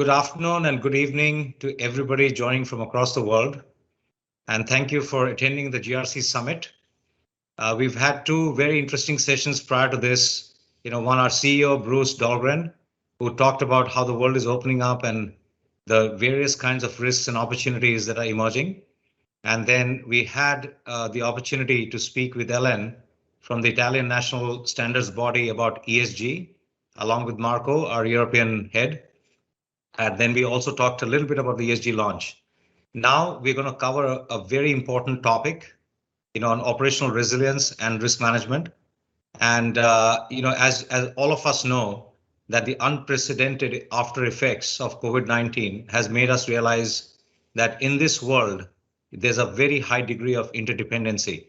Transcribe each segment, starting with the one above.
Good afternoon and good evening to everybody joining from across the world. And thank you for attending the GRC Summit. We've had two very interesting sessions prior to this. One, our CEO, Bruce Dahlgren, who talked about how the world is opening up and the various kinds of risks and opportunities that are emerging. And then we had the opportunity to speak with Ellen from the Italian National Standards Body about ESG, along with Marco, our European head. And then we also talked a little bit about the ESG launch. Now we're going to cover a very important topic, on operational resilience and risk management. And, as all of us know, that the unprecedented after effects of COVID-19 has made us realize that in this world, there's a very high degree of interdependency.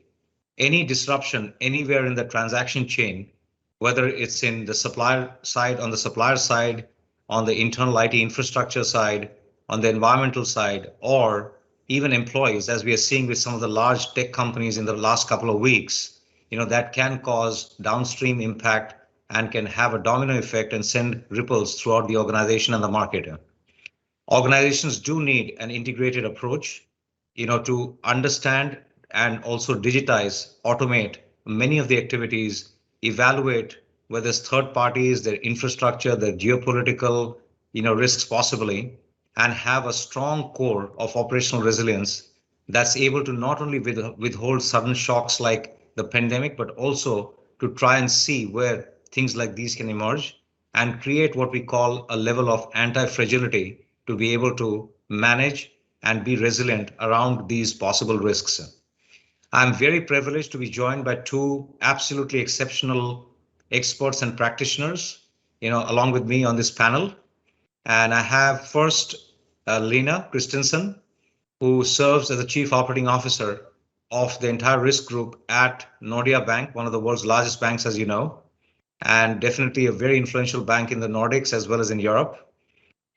Any disruption anywhere in the transaction chain, whether it's in the supplier side, on the supplier side, on the internal IT infrastructure side, on the environmental side, or even employees, as we are seeing with some of the large tech companies in the last couple of weeks, that can cause downstream impact and can have a domino effect and send ripples throughout the organization and the market. Organizations do need an integrated approach, to understand and also digitize, automate many of the activities, evaluate whether it's third parties, their infrastructure, their geopolitical, risks possibly, and have a strong core of operational resilience that's able to not only withhold sudden shocks like the pandemic, but also to try and see where things like these can emerge and create what we call a level of anti-fragility to be able to manage and be resilient around these possible risks. I'm very privileged to be joined by two absolutely exceptional experts and practitioners, along with me on this panel. And I have first Lena Christensen, who serves as the Chief Operating Officer of the entire risk group at Nordea Bank, one of the world's largest banks, as you know, and definitely a very influential bank in the Nordics as well as in Europe.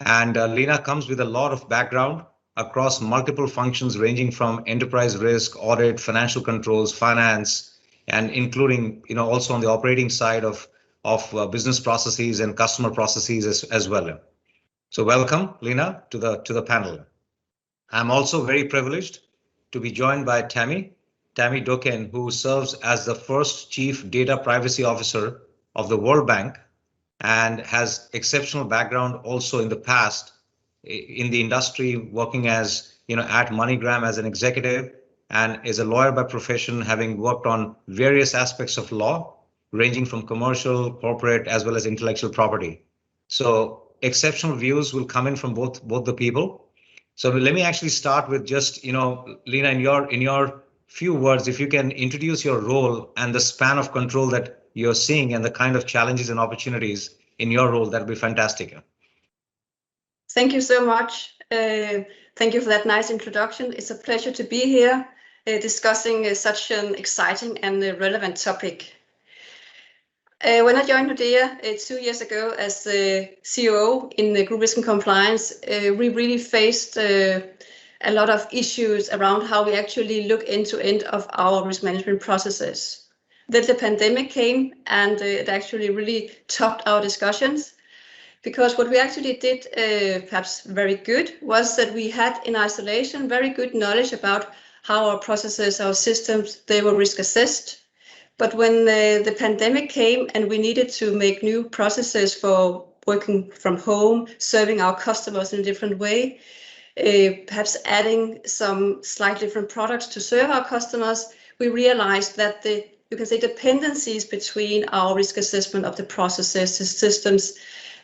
And Lena comes with a lot of background across multiple functions ranging from enterprise risk, audit, financial controls, finance, and including, also on the operating side of business processes and customer processes as well. So welcome, Lena, to the panel. I'm also very privileged to be joined by Tammy Doken, who serves as the first Chief Data Privacy Officer of the World Bank and has exceptional background also in the past in the industry, working as, at MoneyGram as an executive, and is a lawyer by profession, having worked on various aspects of law, ranging from commercial, corporate, as well as intellectual property. So exceptional views will come in from both the people. So let me actually start with just, Lena, in your few words, if you can introduce your role and the span of control that you're seeing and the kind of challenges and opportunities in your role, that'd be fantastic. Thank you so much. Thank you for that nice introduction. It's a pleasure to be here discussing such an exciting and relevant topic. When I joined Nordea 2 years ago as the COO in the Group Risk and Compliance, we really faced a lot of issues around how we actually look end to end of our risk management processes. Then the pandemic came and it actually really topped our discussions. Because what we actually did, perhaps very good, was that we had in isolation very good knowledge about how our processes, our systems, they were risk assessed. But when the pandemic came and we needed to make new processes for working from home, serving our customers in a different way, perhaps adding some slightly different products to serve our customers, we realized that the dependencies between our risk assessment of the processes, the systems,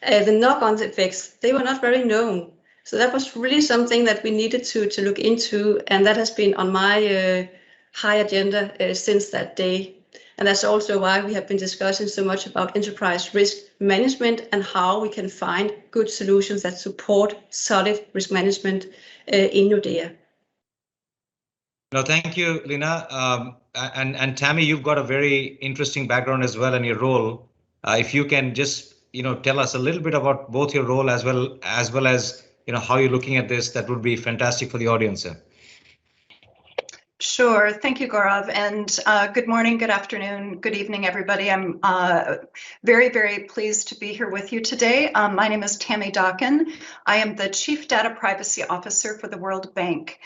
the knock-on effects, they were not very known. So that was really something that we needed to look into, and that has been on my high agenda since that day. And that's also why we have been discussing so much about enterprise risk management and how we can find good solutions that support solid risk management in Nordea. No, thank you, Lena. And Tammy, you've got a very interesting background as well in your role. If you can just tell us a little bit about both your role as well as how you're looking at this, that would be fantastic for the audience. Sure. Thank you, Gaurav. And good morning, good afternoon, good evening, everybody. I'm very, very pleased to be here with you today. My name is Tammy Dawkin. I am the Chief Data Privacy Officer for the World Bank.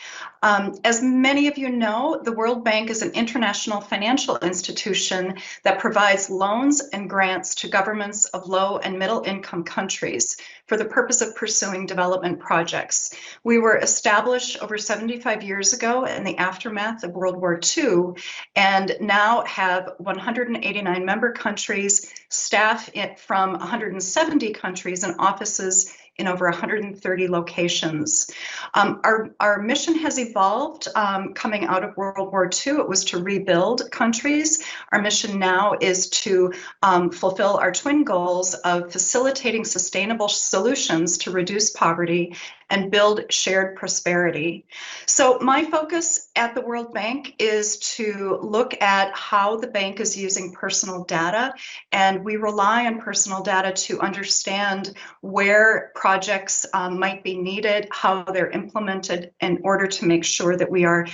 As many of you know, the World Bank is an international financial institution that provides loans and grants to governments of low and middle income countries for the purpose of pursuing development projects. We were established over 75 years ago in the aftermath of World War II, and now have 189 member countries, staff from 170 countries, and offices in over 130 locations. Our mission has evolved coming out of World War II. It was to rebuild countries. Our mission now is to fulfill our twin goals of facilitating sustainable solutions to reduce poverty and build shared prosperity. So my focus at the World Bank is to look at how the bank is using personal data, and we rely on personal data to understand where projects might be needed, how they're implemented in order to make sure that we are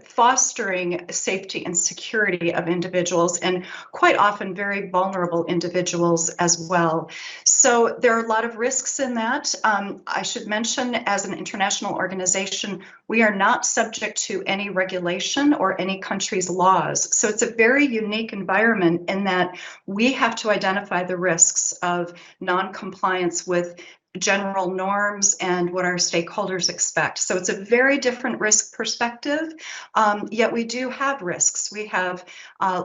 fostering safety and security of individuals, and quite often very vulnerable individuals as well. So there are a lot of risks in that. I should mention, as an international organization, we are not subject to any regulation or any country's laws. So it's a very unique environment in that we have to identify the risks of non-compliance with general norms and what our stakeholders expect. So it's a very different risk perspective, yet we do have risks. We have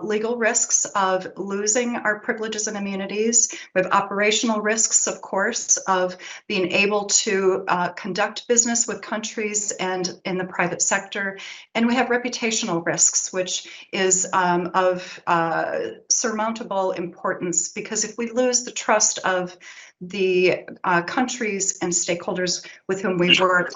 legal risks of losing our privileges and immunities. We have operational risks, of course, of being able to conduct business with countries and in the private sector. And we have reputational risks, which is of surmountable importance, because if we lose the trust of the countries and stakeholders with whom we work,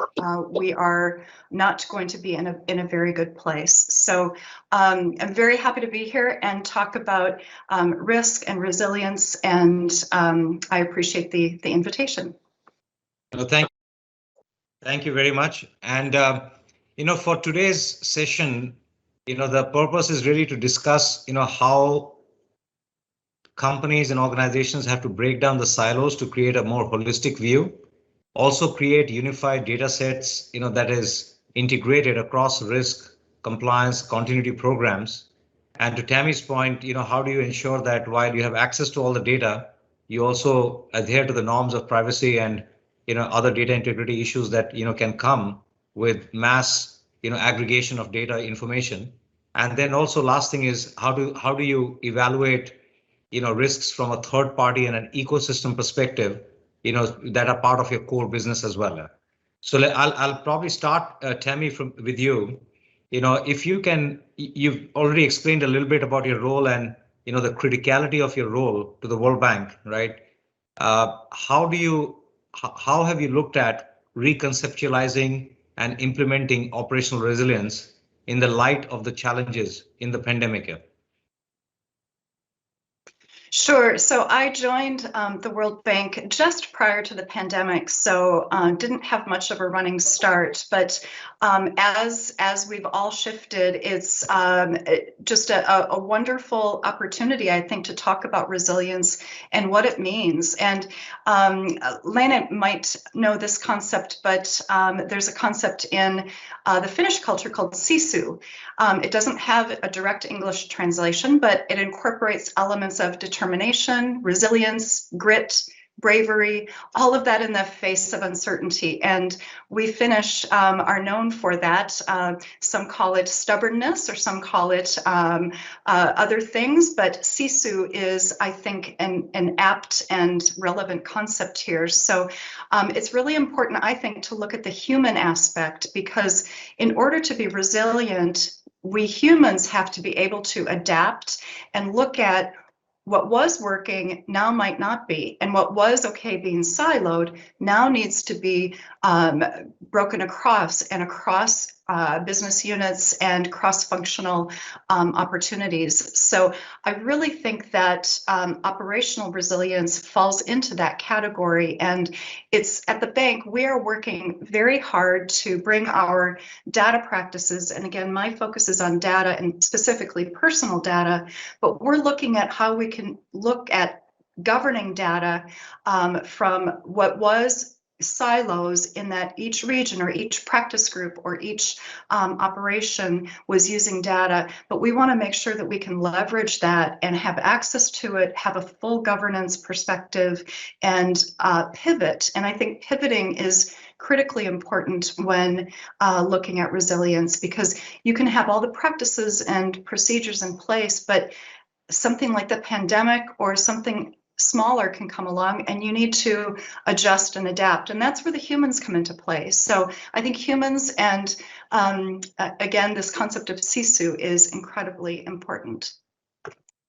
we are not going to be in a very good place. So I'm very happy to be here and talk about risk and resilience, and I appreciate the invitation. No, thank you very much. And for today's session, the purpose is really to discuss how companies and organizations have to break down the silos to create a more holistic view, also create unified data sets, that is integrated across risk, compliance, continuity programs. And to Tammy's point, how do you ensure that while you have access to all the data, you also adhere to the norms of privacy and other data integrity issues that can come with mass aggregation of data information. And then also last thing is how do you evaluate risks from a third party and an ecosystem perspective, that are part of your core business as well. So I'll probably start, Tammy, with you. If you can, you've already explained a little bit about your role and the criticality of your role to the World Bank, right? How have you looked at reconceptualizing and implementing operational resilience in the light of the challenges in the pandemic here? Sure. So I joined the World Bank just prior to the pandemic, so didn't have much of a running start. But as we've all shifted, it's just a wonderful opportunity, I think, to talk about resilience and what it means. And Lena might know this concept, but there's a concept in the Finnish culture called sisu. It doesn't have a direct English translation, but it incorporates elements of determination, resilience, grit, bravery, all of that in the face of uncertainty. And we Finnish are known for that. Some call it stubbornness, or some call it other things, but sisu is, I think, an apt and relevant concept here. So it's really important, I think, to look at the human aspect, because in order to be resilient, we humans have to be able to adapt and look at what was working now might not be, and what was okay being siloed now needs to be broken across business units and cross-functional opportunities. So I really think that operational resilience falls into that category. And it's at the bank, we are working very hard to bring our data practices, and again, my focus is on data and specifically personal data, but we're looking at how we can look at governing data from what was silos in that each region or each practice group or each operation was using data, but we want to make sure that we can leverage that and have access to it, have a full governance perspective, and pivot. And I think pivoting is critically important when looking at resilience, because you can have all the practices and procedures in place, but something like the pandemic or something smaller can come along and you need to adjust and adapt. And that's where the humans come into play. So I think humans and again, this concept of SISU is incredibly important.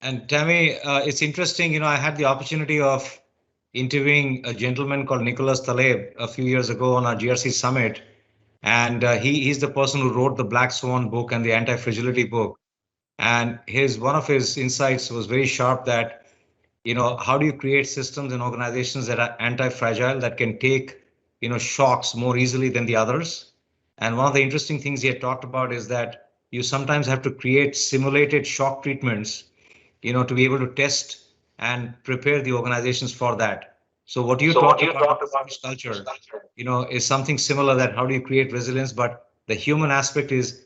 And Tammy, it's interesting, I had the opportunity of interviewing a gentleman called Nicholas Taleb a few years ago on our GRC Summit. And he's the person who wrote the Black Swan book and the Anti-Fragility book. And one of his insights was very sharp that how do you create systems and organizations that are anti-fragile, that can take, shocks more easily than the others? And one of the interesting things he had talked about is that you sometimes have to create simulated shock treatments, to be able to test and prepare the organizations for that. So what you talked about culture, is something similar, that how do you create resilience, but the human aspect is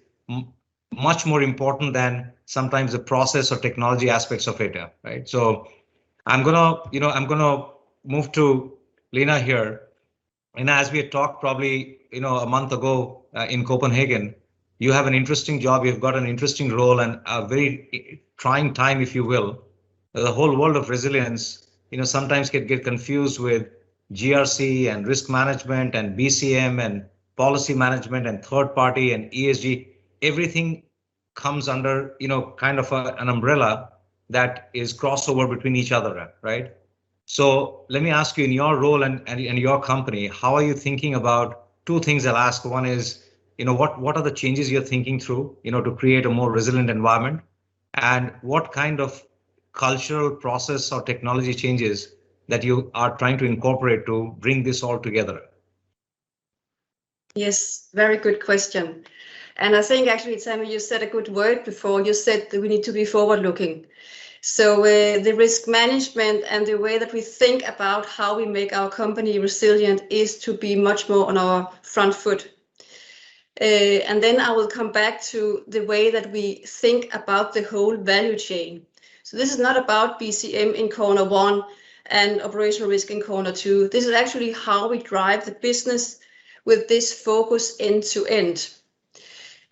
much more important than sometimes the process or technology aspects of it, right? So I'm gonna move to Lena here. And as we had talked probably, a month ago in Copenhagen, you have an interesting job, you've got an interesting role and a very trying time, if you will. The whole world of resilience, sometimes can get confused with GRC and risk management and BCM and policy management and third party and ESG. Everything comes under, kind of an umbrella that is crossover between each other, right? So let me ask you, in your role and your company, how are you thinking about two things? I'll ask. One is, what are the changes you're thinking through, to create a more resilient environment, and what kind of cultural process or technology changes that you are trying to incorporate to bring this all together? Yes, very good question. And I think actually, Tammy, you said a good word before. You said that we need to be forward-looking. So the risk management and the way that we think about how we make our company resilient is to be much more on our front foot. And then I will come back to the way that we think about the whole value chain. So this is not about BCM in corner one and operational risk in corner two. This is actually how we drive the business with this focus end to end.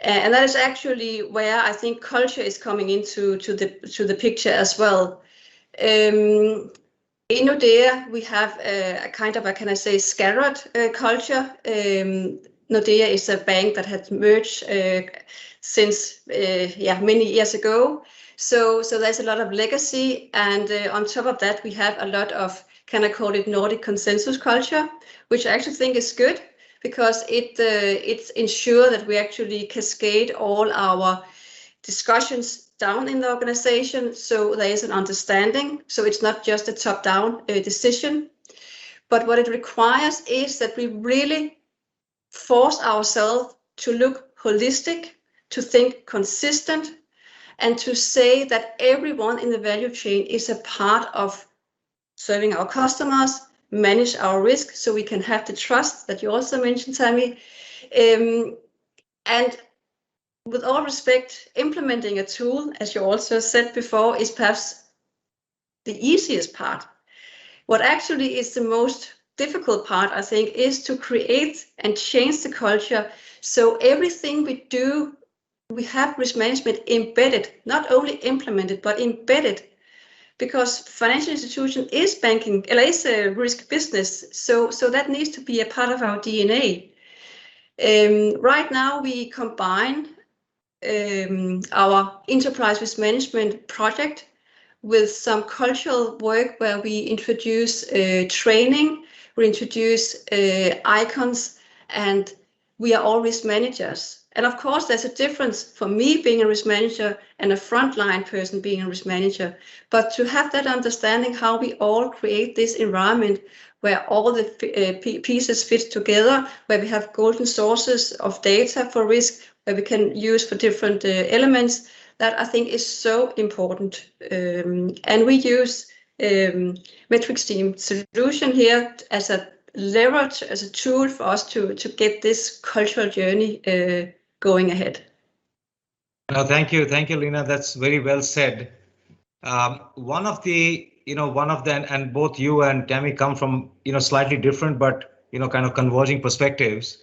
And that is actually where I think culture is coming into the picture as well. In Nordea, we have a kind of, can I say, scattered culture. Nordea is a bank that has merged since many years ago. So there's a lot of legacy, and on top of that, we have a lot of, can I call it, Nordic consensus culture, which I actually think is good, because it ensures that we actually cascade all our discussions down in the organization, so there is an understanding. So it's not just a top-down decision, but what it requires is that we really force ourselves to look holistic, to think consistent, and to say that everyone in the value chain is a part of serving our customers, manage our risk, so we can have the trust that you also mentioned, Tammy. And with all respect, implementing a tool, as you also said before, is perhaps the easiest part. What actually is the most difficult part, I think, is to create and change the culture. So everything we do, we have risk management embedded, not only implemented, but embedded. Because financial institution is banking, is a risk business, so that needs to be a part of our DNA. Right now, we combine our enterprise risk management project with some cultural work where we introduce training, we introduce icons and we are all risk managers. And of course, there's a difference for me being a risk manager and a frontline person being a risk manager. But to have that understanding how we all create this environment where all the pieces fit together, where we have golden sources of data for risk, where we can use for different elements, that I think is so important. And we use metrics team solution here as a leverage, as a tool for us to get this cultural journey going ahead. No, thank you, Lena. That's very well said. One of the, and both you and Tammy come from, slightly different, but, kind of converging perspectives.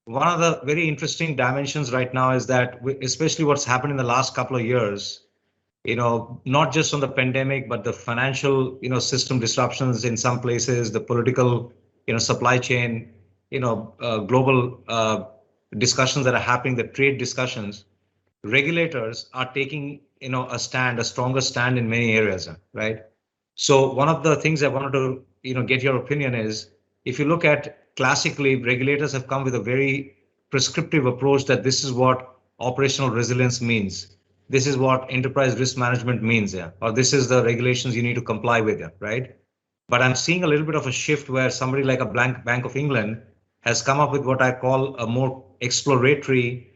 One of the very interesting dimensions right now is that, especially what's happened in the last couple of years, not just on the pandemic, but the financial, system disruptions in some places, the political, supply chain, global discussions that are happening, the trade discussions, regulators are taking, a stronger stand in many areas, right? So one of the things I wanted to, get your opinion is, if you look at classically, regulators have come with a very prescriptive approach that this is what operational resilience means. This is what enterprise risk management means, or this is the regulations you need to comply with, right? But I'm seeing a little bit of a shift where somebody like a Bank of England has come up with what I call a more exploratory,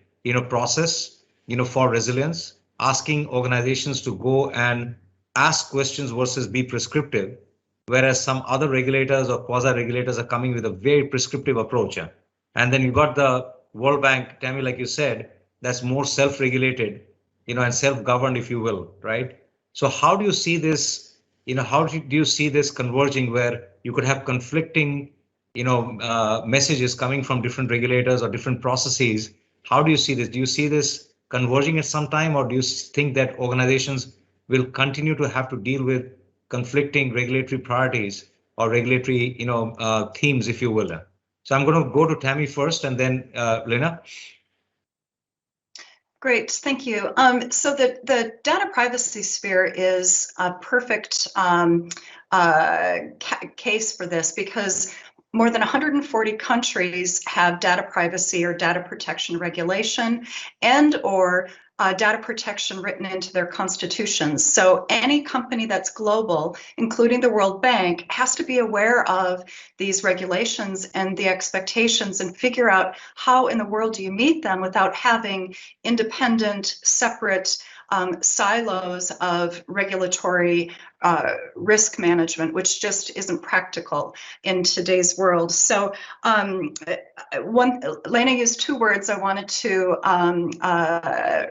process, for resilience, asking organizations to go and ask questions versus be prescriptive, whereas some other regulators or quasi-regulators are coming with a very prescriptive approach. And then you got the World Bank, Tammy, like you said, that's more self-regulated, and self-governed, if you will, right? So how do you see this, how do you see this converging where you could have conflicting, messages coming from different regulators or different processes? How do you see this? Do you see this converging at some time, or do you think that organizations will continue to have to deal with conflicting regulatory priorities or regulatory, themes, if you will? So I'm going to go to Tammy first, and then Lena. Great, thank you. So the data privacy sphere is a perfect case for this, because more than 140 countries have data privacy or data protection regulation and or data protection written into their constitutions. So any company that's global, including the World Bank, has to be aware of these regulations and the expectations and figure out how in the world do you meet them without having independent, separate silos of regulatory risk management, which just isn't practical in today's world. So Lena used two words I wanted to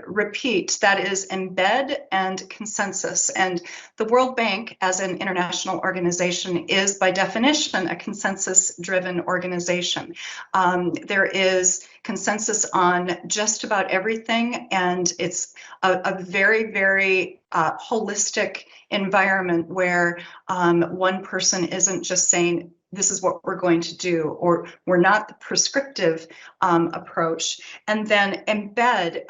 repeat, that is embed and consensus. And the World Bank, as an international organization, is by definition a consensus-driven organization. There is consensus on just about everything, and it's a very, very holistic environment where one person isn't just saying, this is what we're going to do, or we're not the prescriptive approach. And then embed,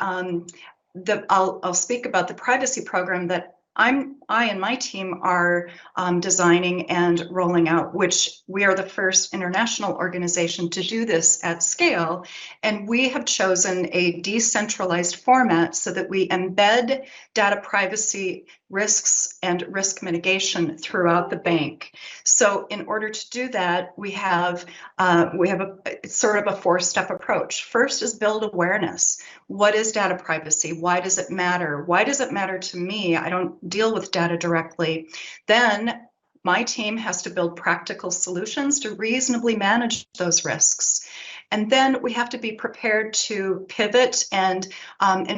I'll speak about the privacy program that I and my team are designing and rolling out, which we are the first international organization to do this at scale. And we have chosen a decentralized format so that we embed data privacy risks and risk mitigation throughout the bank. So in order to do that, we have it's sort of a four-step approach. First is build awareness. What is data privacy? Why does it matter? Why does it matter to me? I don't deal with data directly. Then my team has to build practical solutions to reasonably manage those risks. And then we have to be prepared to pivot and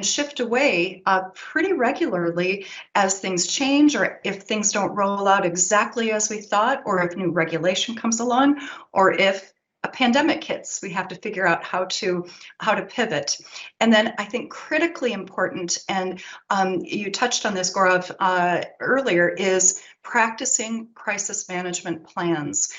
shift away pretty regularly as things change, or if things don't roll out exactly as we thought, or if new regulation comes along, or if a pandemic hits, we have to figure out how to pivot. And then I think critically important, and you touched on this, Gaurav, earlier, is practicing crisis management plans.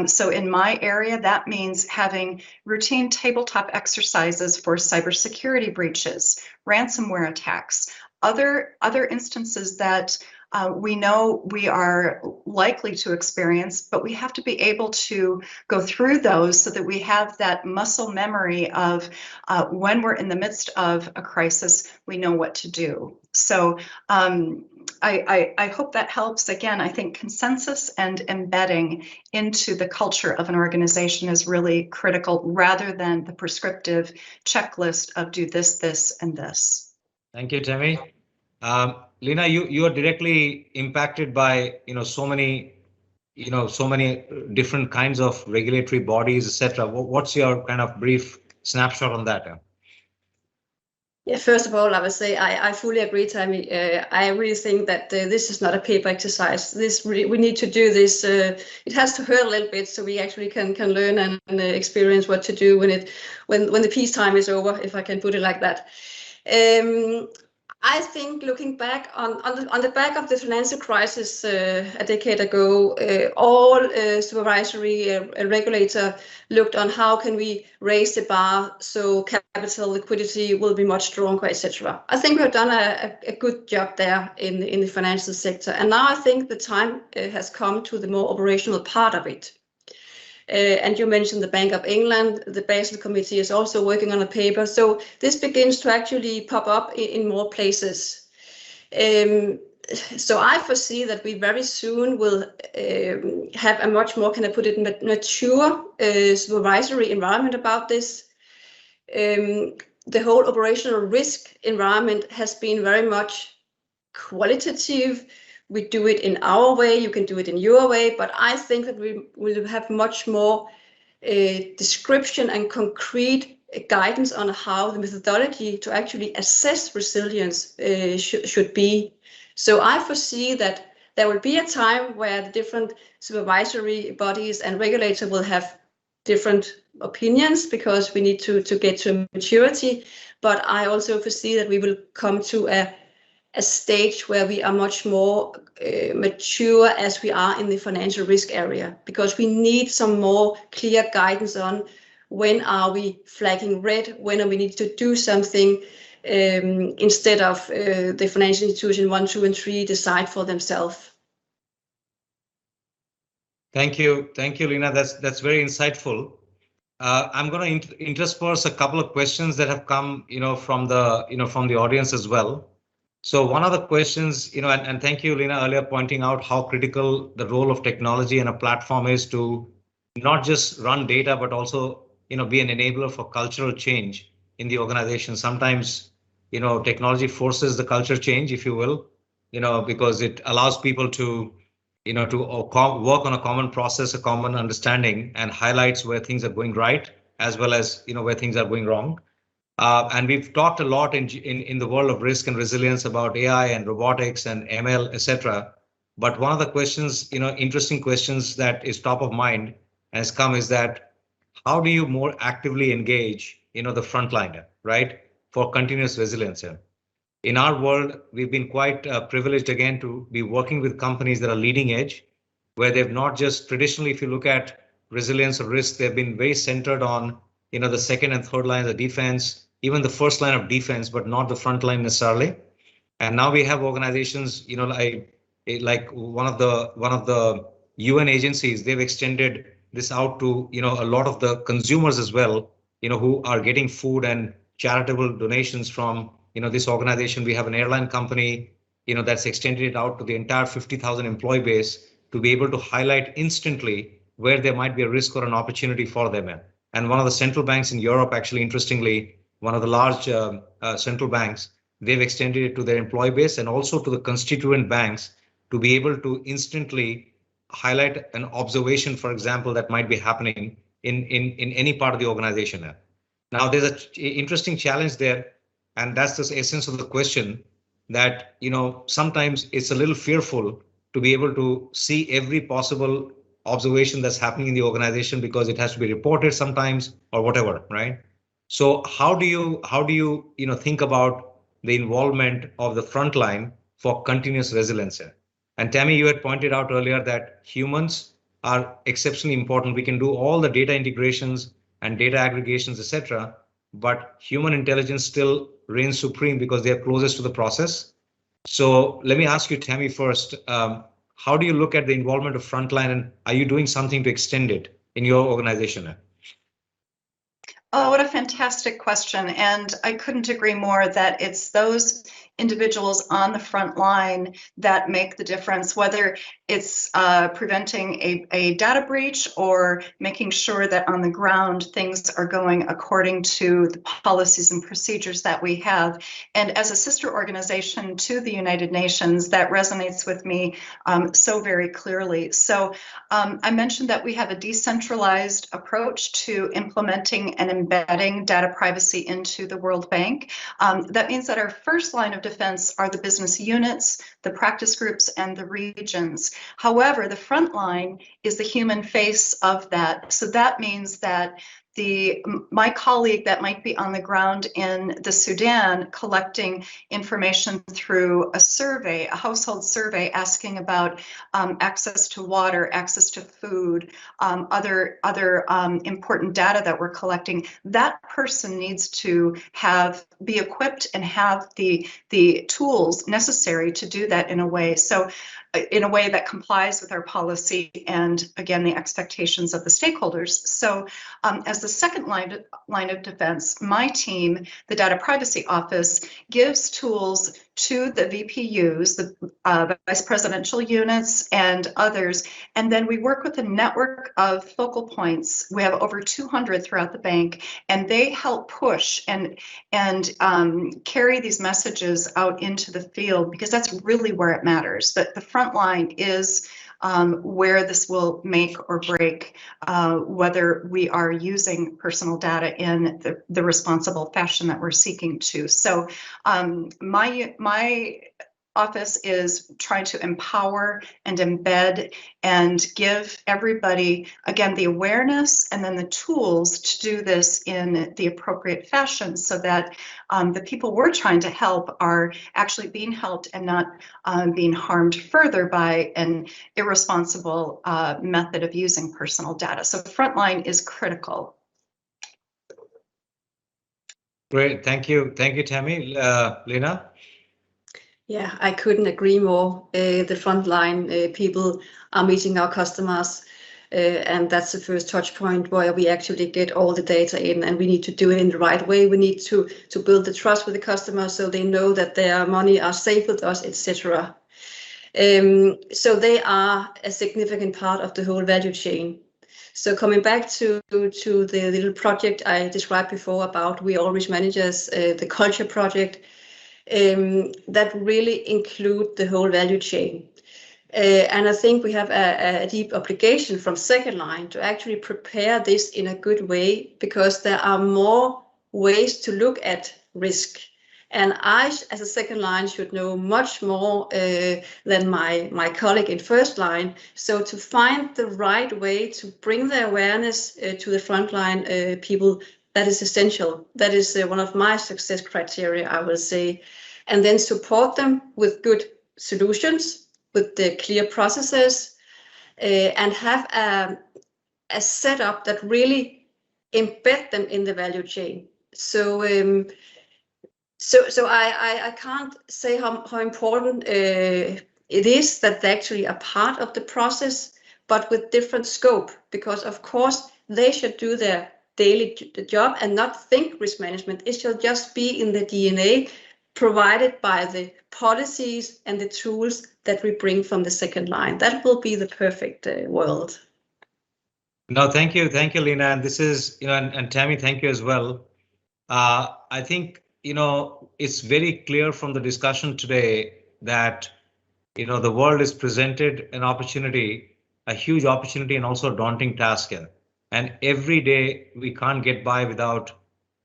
So in my area, that means having routine tabletop exercises for cybersecurity breaches, ransomware attacks, other instances that we know we are likely to experience, but we have to be able to go through those so that we have that muscle memory of when we're in the midst of a crisis, we know what to do. So I hope that helps. Again, I think consensus and embedding into the culture of an organization is really critical rather than the prescriptive checklist of do this, this, and this. Thank you, Tammy. Lena, you are directly impacted by so many different kinds of regulatory bodies, etc. What's your kind of brief snapshot on that? Yeah, first of all, I would say I fully agree, Tammy. I really think that this is not a paper exercise. We need to do this. It has to hurt a little bit so we actually can learn and experience what to do when the peacetime is over, if I can put it like that. I think looking back on the back of the financial crisis a decade ago, all supervisory regulator looked on how can we raise the bar so capital liquidity will be much stronger, etc. I think we've done a good job there in the financial sector, and now I think the time has come to the more operational part of it. And you mentioned the Bank of England, the Basel Committee is also working on a paper. So this begins to actually pop up in more places. So I foresee that we very soon will have a much more, can I put it, mature supervisory environment about this. The whole operational risk environment has been very much qualitative. We do it in our way, you can do it in your way, but I think that we will have much more description and concrete guidance on how the methodology to actually assess resilience should be. So I foresee that there will be a time where the different supervisory bodies and regulators will have different opinions because we need to get to maturity. But I also foresee that we will come to a stage where we are much more mature as we are in the financial risk area, because we need some more clear guidance on when are we flagging red, when are we need to do something, instead of the financial institution 1, 2, and 3 decide for themselves. Thank you, Lena. That's very insightful. I'm going to intersperse a couple of questions that have come, from the audience as well. So one of the questions, and thank you, Lena, earlier pointing out how critical the role of technology and a platform is to not just run data, but also, be an enabler for cultural change in the organization. Sometimes, technology forces the culture change, if you will, because it allows people to, work on a common process, a common understanding, and highlights where things are going right, as well as, where things are going wrong. And we've talked a lot in the world of risk and resilience about AI and robotics and ML, etc. But one of the questions, interesting questions that is top of mind and has come is that how do you more actively engage, the frontliner, right, for continuous resilience? In our world, we've been quite privileged again to be working with companies that are leading edge, where they've not just traditionally, if you look at resilience or risk, they've been very centered on, the second and third lines of defense, even the first line of defense, but not the front line necessarily. And now we have organizations, like one of the UN agencies, they've extended this out to, a lot of the consumers as well, who are getting food and charitable donations from, this organization. We have an airline company, that's extended it out to the entire 50,000 employee base to be able to highlight instantly where there might be a risk or an opportunity for them. And one of the central banks in Europe, actually, interestingly, one of the large central banks, they've extended it to their employee base and also to the constituent banks to be able to instantly highlight an observation, for example, that might be happening in any part of the organization. Now, there's an interesting challenge there, and that's the essence of the question, that sometimes it's a little fearful to be able to see every possible observation that's happening in the organization because it has to be reported sometimes or whatever, right? So how do you think about the involvement of the front line for continuous resilience? And Tammy, you had pointed out earlier that humans are exceptionally important. We can do all the data integrations and data aggregations, etc. But human intelligence still reigns supreme because they are closest to the process. So let me ask you, Tammy, first, how do you look at the involvement of frontline, and are you doing something to extend it in your organization? Oh, what a fantastic question. And I couldn't agree more that it's those individuals on the front line that make the difference, whether it's preventing a data breach or making sure that on the ground things are going according to the policies and procedures that we have. And as a sister organization to the United Nations, that resonates with me so very clearly. So I mentioned that we have a decentralized approach to implementing and embedding data privacy into the World Bank. That means that our first line of defense are the business units, the practice groups, and the regions. However, the front line is the human face of that. So that means that my colleague that might be on the ground in the Sudan collecting information through a survey, a household survey asking about access to water, access to food, other important data that we're collecting, that person needs to be equipped and have the tools necessary to do that in a way. So in a way that complies with our policy and, again, the expectations of the stakeholders. So as the second line of defense, my team, the Data Privacy Office, gives tools to the VPUs, the vice presidential units and others, and then we work with a network of focal points. We have over 200 throughout the bank, and they help push and carry these messages out into the field, because that's really where it matters. That the front line is where this will make or break whether we are using personal data in the responsible fashion that we're seeking to. So my office is trying to empower and embed and give everybody, again, the awareness and then the tools to do this in the appropriate fashion, so that the people we're trying to help are actually being helped and not being harmed further by an irresponsible method of using personal data. So frontline is critical. Great, thank you, Tammy. Lena? Yeah, I couldn't agree more. The frontline people are meeting our customers, and that's the first touch point where we actually get all the data in, and we need to do it in the right way. We need to build the trust with the customers so they know that their money are safe with us, etc. So they are a significant part of the whole value chain. So coming back to the little project I described before about We All Risk Managers, the culture project, that really include the whole value chain. And I think we have a deep obligation from second line to actually prepare this in a good way, because there are more ways to look at risk. And I, as a second line, should know much more than my colleague in first line. So to find the right way to bring the awareness to the frontline people, that is essential. That is one of my success criteria, I will say. And then support them with good solutions, with the clear processes, and have a setup that really embed them in the value chain. So I can't say how important it is that they're actually a part of the process, but with different scope, because of course they should do their daily job and not think risk management. It should just be in the DNA, provided by the policies and the tools that we bring from the second line. That will be the perfect world. No, thank you, Lena. And this is, and Tammy, thank you as well. I think, it's very clear from the discussion today that, the world is presented an opportunity, a huge opportunity, and also a daunting task here. And every day we can't get by without,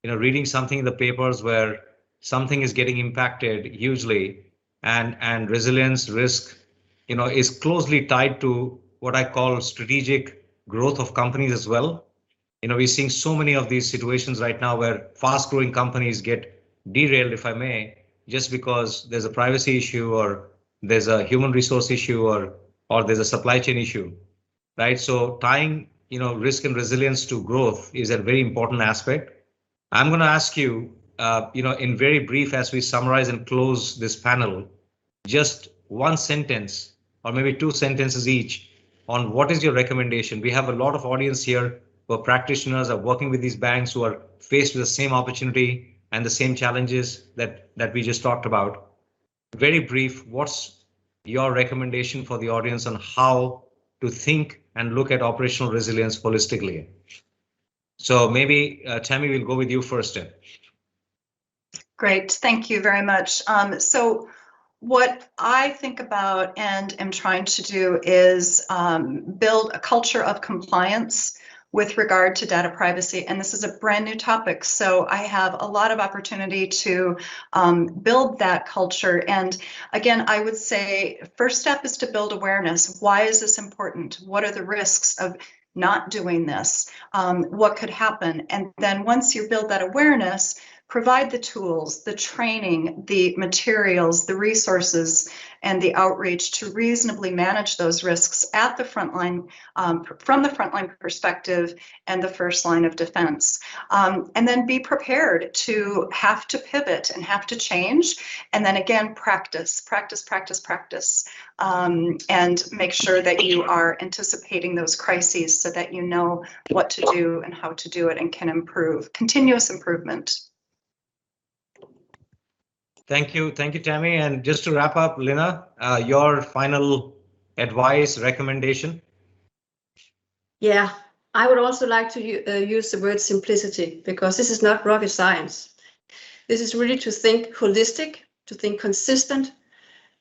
reading something in the papers where something is getting impacted hugely, and resilience risk, is closely tied to what I call strategic growth of companies as well. We're seeing so many of these situations right now where fast growing companies get derailed, if I may, just because there's a privacy issue, or there's a human resource issue, or there's a supply chain issue, right? So tying, risk and resilience to growth is a very important aspect. I'm going to ask you, in very brief, as we summarize and close this panel, just one sentence or maybe 2 sentences each on what is your recommendation. We have a lot of audience here who are practitioners, are working with these banks, who are faced with the same opportunity and the same challenges that we just talked about. Very brief, what's your recommendation for the audience on how to think and look at operational resilience holistically? So maybe Tammy, we'll go with you first. Great, thank you very much. So what I think about and am trying to do is build a culture of compliance with regard to data privacy. And this is a brand new topic, so I have a lot of opportunity to build that culture. And again, I would say first step is to build awareness. Why is this important? What are the risks of not doing this? What could happen? And then once you build that awareness, provide the tools, the training, the materials, the resources, and the outreach to reasonably manage those risks at the front line, from the frontline perspective and the first line of defense. And then be prepared to have to pivot and have to change. And then again, practice, and make sure that you are anticipating those crises so that you know what to do and how to do it and can improve. Continuous improvement. Thank you, Tammy. And just to wrap up, Lina, your final advice, recommendation? Yeah, I would also like to use the word simplicity, because this is not rocket science. This is really to think holistic, to think consistent,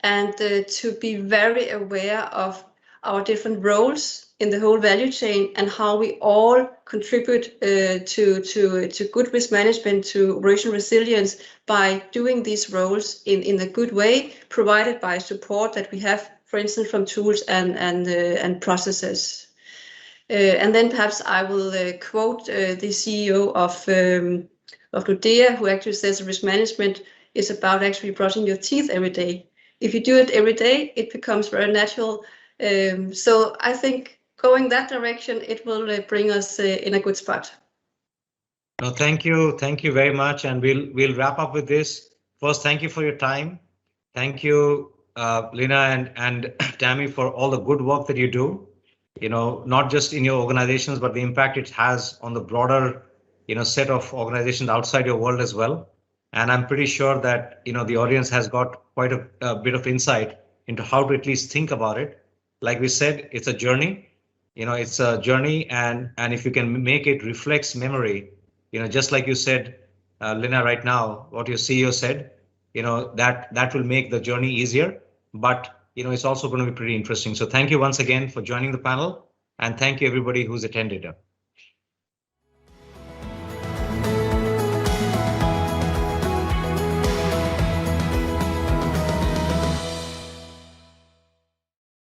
and to be very aware of our different roles in the whole value chain and how we all contribute to good risk management, to operational resilience by doing these roles in a good way, provided by support that we have, for instance, from tools and processes. And then perhaps I will quote the CEO of Nordea, who actually says risk management is about actually brushing your teeth every day. If you do it every day, it becomes very natural. So I think going that direction, it will bring us in a good spot. No, thank you very much, and we'll wrap up with this. First, thank you for your time. Thank you, Lina and Tammy, for all the good work that you do. You know, not just in your organizations, but the impact it has on the broader, set of organizations outside your world as well. And I'm pretty sure that the audience has got quite a bit of insight into how to at least think about it. Like we said, it's a journey. It's a journey, and if you can make it reflects memory. Just like you said, Lina, right now, what your CEO said, that will make the journey easier, but it's also going to be pretty interesting. So thank you once again for joining the panel, and thank you everybody who's attended.